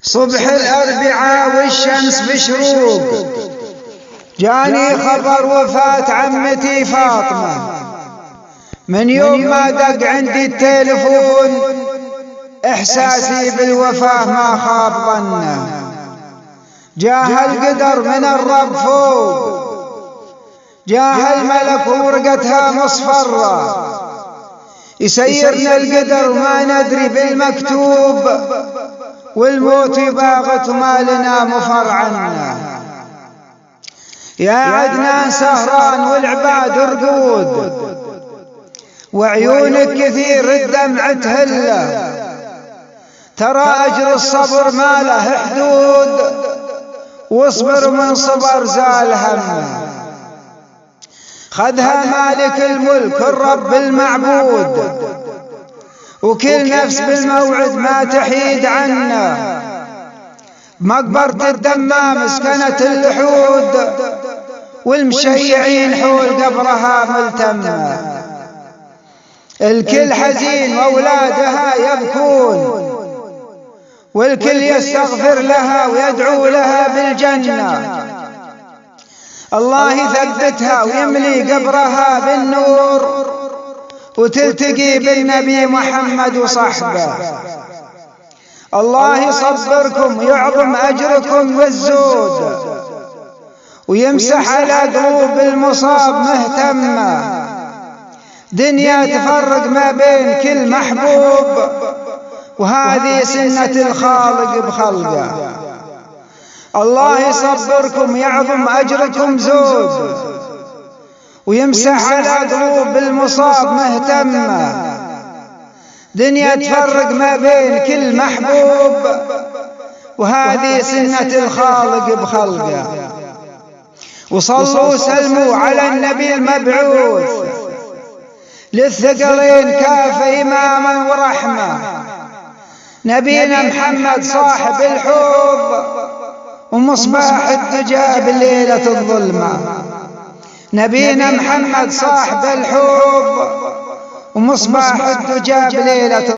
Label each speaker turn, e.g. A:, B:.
A: صبح الأربعاء والشمس بشروق جاني خبر وفاة عمتي فاطمة. من يوم ما دق عندي التلفون إحساسي بالوفاة ما خاب ظنه. جاه القدر من الرب فوق، جاه الملك وورقتها مصفرة، يسيرنا القدر وما ندري بالمكتوب، والموت باغت وما لنا مفر عنه. يا عدنان سهران والعباد رقود، وعيونك كثير الدمع تهله، ترى أجر الصبر ما له حدود، واصبر من صبر زال همه. خذها مالك الملك الرب المعبود، وكل نفس بالموعد ما تحيد عنه. مقبرة الدمام سكنت اللحود، والمشيعين حول قبرها ملتمة. الكل حزين واولادها يبكون، والكل يستغفر لها ويدعو لها بالجنة. الله يثبتها ويملي قبرها بالنور، وتلتقي بالنبي محمد وصحبه. الله يصبركم ويعظم أجركم والزود، ويمسح على قلوب المصاب مهتمة. دنيا تفرق ما بين كل محبوب، وهذه سنة الخالق بخلقه. الله يصبركم ويعظم أجركم زود، ويمسح على قلوب المصاب مهتمة. دنيا تفرق ما بين كل محبوب، وهذه سنة الخالق بخلقه. وصلوا وسلموا على النبي المبعوث، للثقلين كاف إماما ورحمة. نبينا محمد صاحب الحوض، ومصباح الدجى بليلة الظلمة. نبينا محمد صاحب الحوض، ومصباح الدجى بليلة